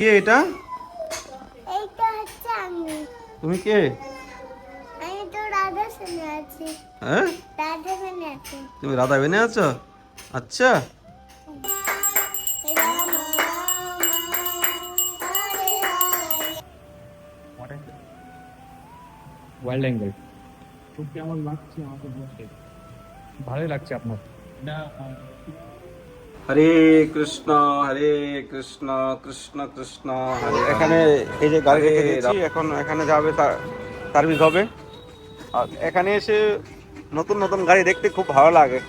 কে এটা? এইটা হচ্ছে আমি। তুমি কে? আমি তো রাধা শুনে আছি। হ্যাঁ, রাধা শুনে আছি। তুমি রাধা বেনে আছো? আচ্ছা, রাম রাম হরে হরে। ওয়াইল্ড অ্যাঙ্গেল খুব কেমন লাগছে আমাকে বলতে? ভালোই লাগছে আপনার এটা হরে কৃষ্ণ হরে কৃষ্ণ কৃষ্ণ কৃষ্ণ হরে এখানে এই যে গাড়ি রেখে দিয়েছি, এখন এখানে যাবে, সার্ভিস হবে। আর এখানে এসে নতুন নতুন গাড়ি দেখতে খুব ভালো লাগে।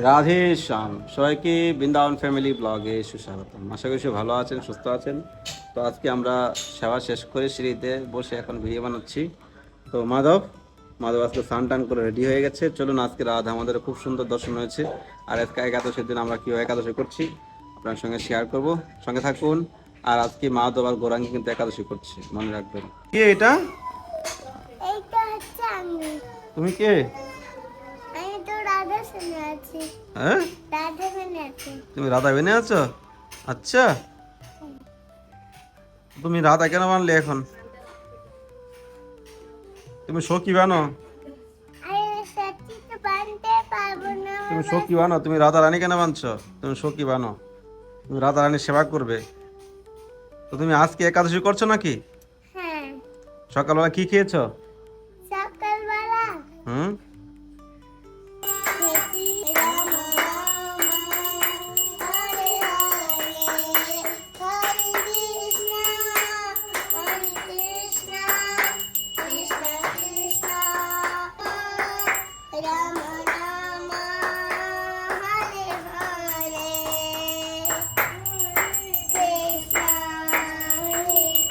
রাধে শ্যাম, সবাইকে বৃন্দাবন ফ্যামিলি ব্লগে সুস্বাগতম। আশা করি সবাই ভালো আছেন, সুস্থ আছেন। তো আজকে আমরা সেবা শেষ করে সিঁড়িতে বসে এখন ভিডিও বানাচ্ছি। তো মাধব আজকে স্নান টান করে রেডি হয়ে গেছে। চলুন, আজকে রাধা আমাদের খুব সুন্দর দর্শন হয়েছে। আর আজকে একাদশীর দিন আমরা কীভাবে একাদশী করছি আপনার সঙ্গে শেয়ার করব, সঙ্গে থাকুন। আর আজকে মাধব আর গৌরাঙ্গী কিন্তু একাদশী করছে, মনে রাখবেন। কে এটা? এইটা হচ্ছে আমি। তুমি কে? আমি তো রাধা শুনে আছি। হ্যাঁ, রাধা শুনে আছি। তুমি রাধা বেনে আছো? আচ্ছা, তুমি রাধা কেন বানলে এখন? তুমি সখী বানো? আরে সত্যি তো বানতে পারবো না তুমি বাবা। সখী বানো? তুমি রাধা রানী কেন বানছো? তুমি সখী বানো, তুমি রাধা রানীর সেবা করবে। তো তুমি আজকে একাদশী করছো নাকি? হ্যাঁ, সকালবেলা কি খেয়েছো? সকালবেলা হুম, খেয়েছি রাম রাম হরে হরে। হরে কৃষ্ণ হরে কৃষ্ণ কৃষ্ণ কৃষ্ণ রাম রাম হরে হরে। কৃষ্ণ হরে কৃষ্ণ কৃষ্ণ কৃষ্ণ হরে হরে।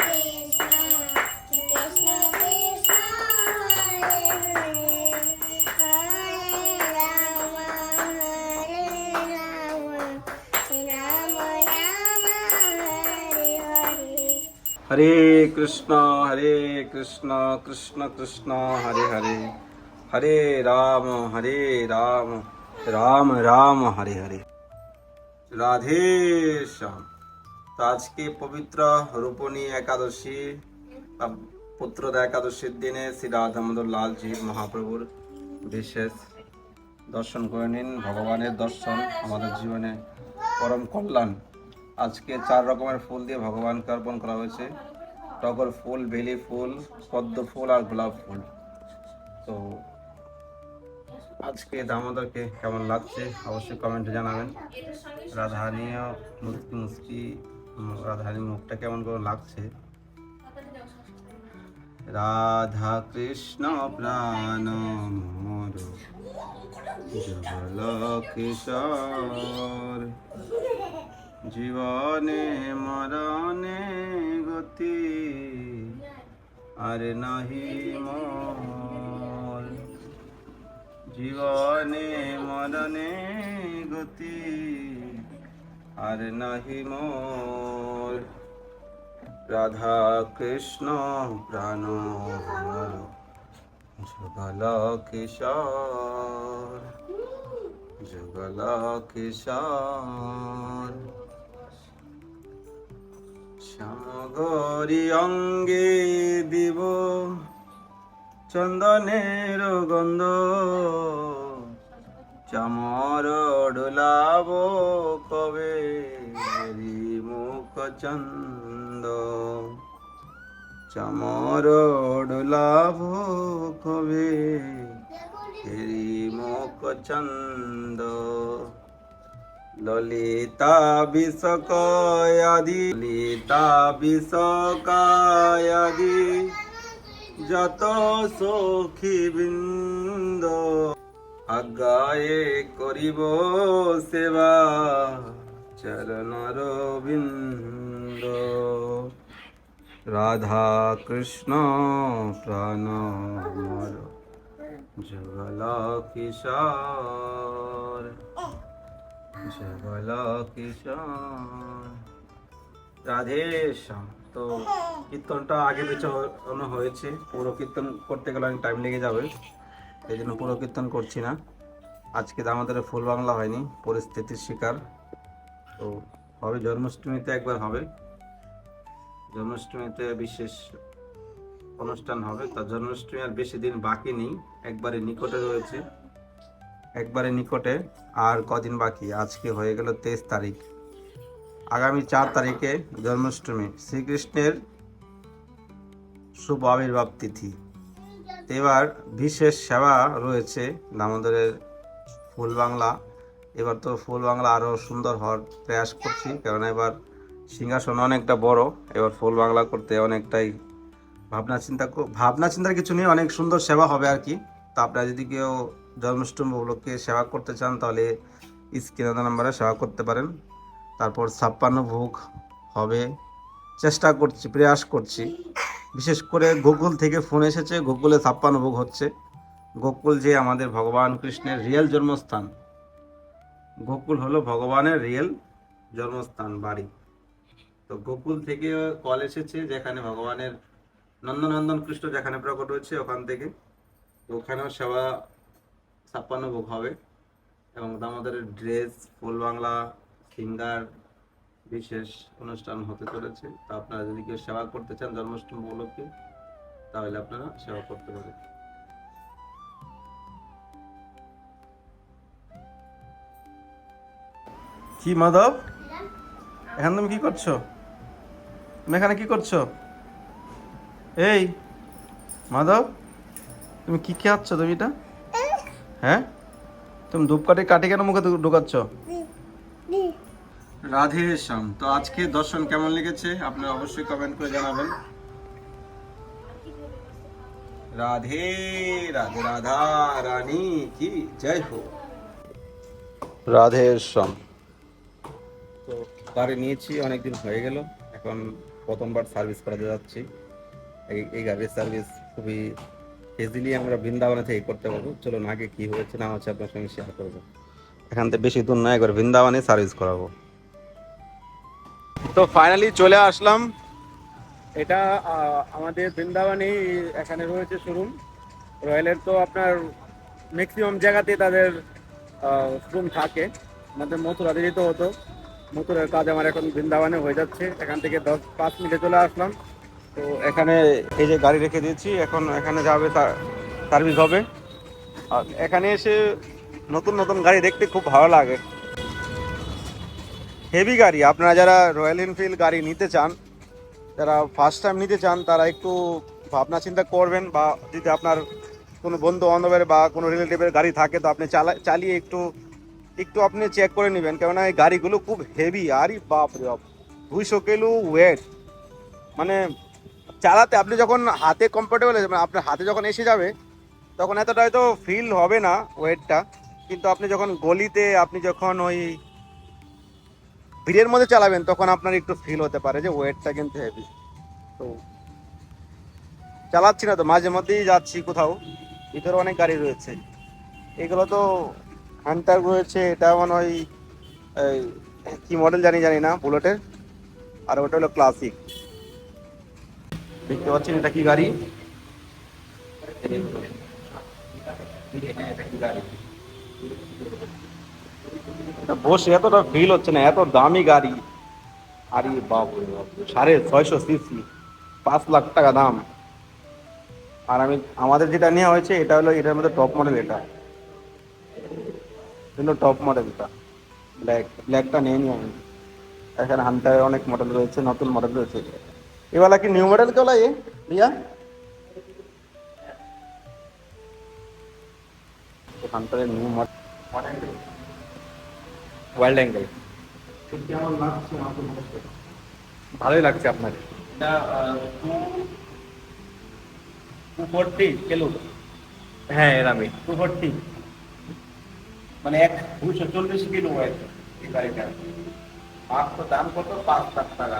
হরে রাম হরে রাম রাম রাম হরে হরে। হরে কৃষ্ণ কৃষ্ণ কৃষ্ণ হরে হরে, হরে রাম রাম রাম হরে হরে। রাধে শ্যাম। তো আজকে পবিত্র রূপণী একাদশী বা পুত্রদা একাদশীর দিনে শ্রী রাধামোদন লালজি মহাপ্রভুর বিশেষ দর্শন করে নিন। ভগবানের দর্শন আমাদের জীবনে পরম কল্যাণ। আজকে 4 রকমের ফুল দিয়ে ভগবানকে অর্পণ করা হয়েছে: টগর ফুল, বেলি ফুল, পদ্ম ফুল আর গোলাপ ফুল। তো আজকে দামোদরকে কেমন লাগছে অবশ্যই কমেন্টে জানাবেন। রাধারানীও মুস্কি মুস্কি, রাধারানীর মুখটা কেমন করে লাগছে। রাধা কৃষ্ণ প্রাণ মোর যুগল কিশোর, জীবনে মরণে গতি আর নাহি মোর। জীবনে মরণে গতি আর নাহি মোর। রাধা কৃষ্ণ প্রাণ মোর যুগল কিশোর, যুগল কিশোর। শ্যামগরি অঙ্গে দিব চন্দনের গন্ধ, চামর ডোলাব কবে মুখ চন্দ। চামর ডোলাব কবে মুখ চন্দ। ললিতা বিষকায়াদি, ললিতা বিষকায়াদি যত সখী বৃন্দ, আজ্ঞায়ে করিব সেবা চরণর বিন্দ। রাধা কৃষ্ণ প্রাণ মোর যুগল কিশোর, যুগল কিশোর। রাধে শ্যাম। তো কীর্তনটা আগে পিছনে হয়েছে, পুরো কীর্তন করতে গেলে অনেক টাইম লেগে যাবে, এই জন্য পুরো কীর্তন করছি না। আজকে আমাদের ফুল বাংলা হয়নি, পরিস্থিতির শিকার। তো হবে জন্মাষ্টমীতে, একবার হবে জন্মাষ্টমীতে বিশেষ অনুষ্ঠান হবে। তা জন্মাষ্টমী আর বেশি দিন বাকি নেই, একবারে নিকটে রয়েছে, একবারে নিকটে। আর কদিন বাকি, আজকে হয়ে গেল 23 তারিখ, আগামী 4 তারিখে জন্মাষ্টমী, শ্রীকৃষ্ণের শুভ আবির্ভাব তিথি। এবার বিশেষ সেবা রয়েছে দামোদরের ফুল বাংলা। এবার তো ফুল বাংলা আরও সুন্দর হওয়ার প্রয়াস করছি, কারণ এবার সিংহাসন অনেকটা বড়, এবার ফুল বাংলা করতে অনেকটাই ভাবনা চিন্তার কিছু নেই, অনেক সুন্দর সেবা হবে আর কি। তো আপনারা যদি কেউ জন্মাষ্টমী উপলক্ষে সেবা করতে চান তাহলে স্ক্রিনে নাম্বারে সেবা করতে পারেন। তারপর 56 ভোগ হবে, চেষ্টা করছি, প্রয়াস করছি। বিশেষ করে গোকুল থেকে ফোন এসেছে, গোকুলে 56 ভোগ হচ্ছে। গোকুল যে আমাদের ভগবান কৃষ্ণের রিয়েল জন্মস্থান, গোকুল হলো ভগবানের রিয়েল জন্মস্থান, বাড়ি। তো গোকুল থেকে কল এসেছে, যেখানে ভগবানের নন্দনন্দন কৃষ্ণ যেখানে প্রকট হয়েছে ওখান থেকে। তো ওখানেও সেবা 56 ভোগ হবে, এবং আমাদের ড্রেস, ফুল বাংলা, সিঙ্গার, বিশেষ অনুষ্ঠান হতে চলেছে। তো আপনারা যদি কেউ সেবা করতে চান জন্মাষ্টমী উপলক্ষে, তাহলে আপনারা সেবা করতে পারেন। কি মাধব, এখন তুমি কি করছো? তুমি এখানে কি করছো? এই মাধব, তুমি কি খাচ্ছ তুমি এটা? হ্যাঁ, তুমি ধূপকাঠি কাঠি কেন মুখে ঢুকাচ্ছ? রাধে শ্যাম। তো আজকে দর্শন কেমন লেগেছে আপনারা অবশ্যই কমেন্ট করে জানাবেন। রাধে রাধে, রাধা রানী কি জয় হো। রাধে শ্যাম। তো গাড়ি নিয়েছি, অনেকদিন হয়ে গেল, এখন প্রথমবার সার্ভিস করাতে যাচ্ছি। এই গাড়ির সার্ভিস খুবই ইজিলি আমরা বৃন্দাবনে থেকে করতে পারবো। চলুন আগে কি হয়েছে না হচ্ছে আপনার সঙ্গে শেয়ার করবো। এখান থেকে বেশি দূর নয়, একবার বৃন্দাবনে সার্ভিস করাবো। তো ফাইনালি চলে আসলাম। এটা আমাদের বৃন্দাবনে এখানে রয়েছে শোরুম রয়্যালের। তো আপনার ম্যাক্সিমাম জায়গাতে তাদের শোরুম থাকে। আমাদের মথুরাতে যেতে হতো, মথুরার কাজ আমার এখন বৃন্দাবনে হয়ে যাচ্ছে। এখান থেকে 10-5 মিনিটে চলে আসলাম। তো এখানে এই যে গাড়ি রেখে দিয়েছি, এখন এখানে যাবে, সার্ভিস হবে। আর এখানে এসে নতুন নতুন গাড়ি দেখতে খুব ভালো লাগে, হেভি গাড়ি। আপনারা যারা রয়্যাল এনফিল্ড গাড়ি নিতে চান, যারা ফার্স্ট টাইম নিতে চান, তারা একটু ভাবনা চিন্তা করবেন। বা যদি আপনার কোনো বন্ধু বান্ধবের বা কোনো রিলেটিভের গাড়ি থাকে, তো আপনি চালিয়ে একটু একটু আপনি চেক করে নেবেন, কেননা এই গাড়িগুলো খুব হেভি। আরই বাপ রে বাপ, 200 কিলো ওয়েট। মানে চালাতে আপনি যখন হাতে কমফোর্টেবল হয়ে যাবে, আপনার হাতে যখন এসে যাবে, তখন এতটা হয়তো ফিল হবে না ওয়েটটা। কিন্তু আপনি যখন গলিতে, আপনি যখন ওই ভিড়ের মধ্যে চালাবেন, তখন আপনার একটু ফিল হতে পারে যে ওয়েটটা কিন্তু হেভি। তো চালাচ্ছি না তো, মাঝে মধ্যেই যাচ্ছি কোথাও, ভিতরে অনেক গাড়ি রয়েছে। এগুলো তো হান্টার রয়েছে, এটা মনে হয় এই কি মডেল জানি না, বুলেটের। আর ওটা হলো ক্লাসিক। দেখতে পাচ্ছেন এটা কি গাড়ি? বসে এতটা ফিল হচ্ছে না, এত দামি গাড়ি। আরে বাপ রে বাপ, 650 সিসি, 5 লাখ টাকা দাম। আর আমাদের যেটা নেওয়া হয়েছে, এটা হলো এটার মধ্যে টপ মডেল। এটা হলো টপ মডেলটা, ব্ল্যাকটা নেইনি আমি। এখানে হান্টারের অনেক মডেল রয়েছে, নতুন মডেল রয়েছে। এবারে কি নিউ मॉडल क्या ये भैया? হান্টারের নিউ মডেল ওয়াইল্ড অ্যাঙ্গেল কেমন লাগছে আমাকে? ভালোই লাগছে আপনার। এটা 240 কিলো। হ্যাঁ এরামই 240 মানে 240 কিলো ওয়েট এই গাড়িটা। মাত্র দাম কত? 5 লাখ টাকা।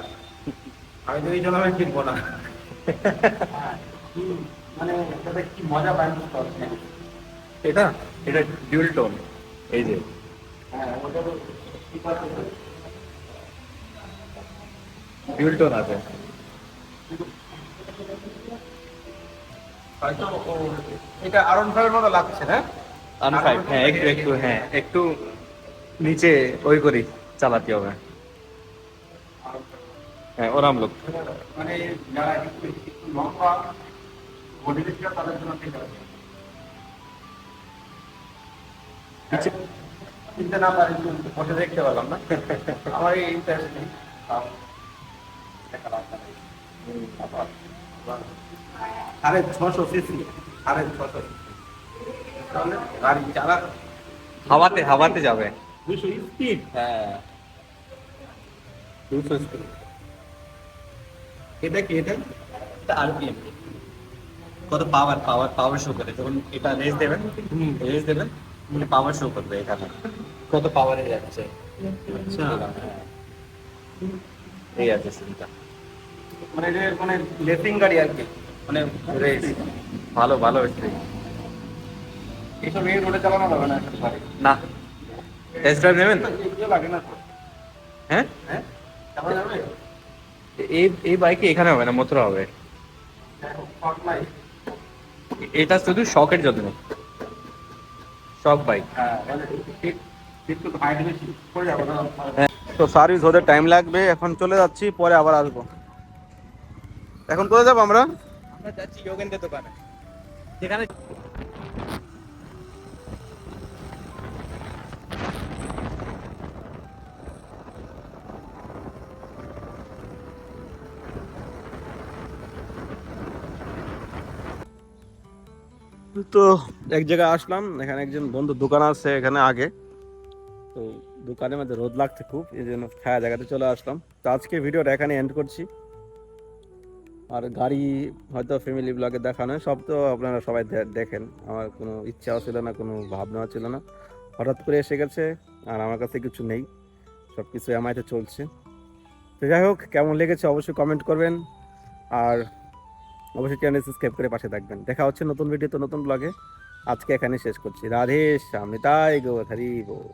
আমি তো এই জন্য আমি কিনবো না। মানে এটাতে কি মজা পাই বুঝতে পারছি না। এটা এটা ডিউল টোন, এই যে হ্যাঁ, ওটা তো কি পাচ্ছে? ডিউল টোন আছে। হয়তো এটা আরন ফাইভের মতো লাগছে না? আনফাইভ, হ্যাঁ একটু একটু, হ্যাঁ একটু নিচে ওই করি চালাতে হবে। হ্যাঁ ওরাম লোক। মানে যারা একটু লম্বা বডি ছিল তাদের জন্য ঠিক আছে। চিনতে না পারি বসে দেখতে পারলাম না, আমার এই ইন্টারেস্ট নেই। আরে 600 সিসি, আরে 600 গাড়ি চালা হাওয়াতে হাওয়াতে যাবে। 200 স্পিড। হ্যাঁ 200 স্পিড। এটা কি এটা? এটা আরপিএম, কত পাওয়ার পাওয়ার পাওয়ার শো করে যখন এটা রেস দেবেন, পাওয়ার শো করবে এখানে কত পাওয়ারে যাচ্ছে। আচ্ছা, হ্যাঁ, এই আছে সিনটা। মানে যে মানে লেসিং গাড়ি আর কি, মানে রেস ভালো ভালো হচ্ছে এইসব এই রোডে চালানো যাবে না একটা গাড়ি। না। টেস্ট ড্রাইভ নেবেন? এগুলো লাগে না তো। হ্যাঁ, হ্যাঁ চালানো যাবে? এই এই বাইকে এখানে হবে না, মথুরা হবে। শর্ট নাই। এটা শুধু শখের জন্য, শখ বাইক। হ্যাঁ মানে একটু হাইট বেশি পড়ে যাবে না। তো সার্ভিস হতে টাইম লাগবে, এখন চলে যাচ্ছি, পরে আবার আসবো। এখন কোথায় যাবো আমরা? আমরা যাচ্ছি যোগেন্দ্রের দোকানে, যেখানে তো এক জায়গায় আসলাম, এখানে একজন বন্ধু দোকান আছে এখানে আগে, তো দোকানের মধ্যে রোদ লাগছে খুব, এই জন্য ছায়া জায়গাতে চলে আসলাম। তো আজকে ভিডিওটা এখানে এন্ড করছি। আর গাড়ি হয়তো ফ্যামিলি ব্লগে দেখানো, সব তো আপনারা সবাই দেখেন, আমার কোনো ইচ্ছাও ছিল না, কোনো ভাবনাও ছিল না, হঠাৎ করে এসে গেছে। আর আমার কাছে কিছু নেই, সব কিছু এমআইতে চলছে। তো যাই হোক, কেমন লেগেছে অবশ্যই কমেন্ট করবেন, আর অবশ্যই চ্যানেল সাবস্ক্রাইব করে পাশে থাকবেন। দেখা হচ্ছে নতুন ভিডিওতে, নতুন ব্লগে। আজকে এখানে শেষ করছি। রাধে শ্যাম, নিতাই গৌর হরি বল।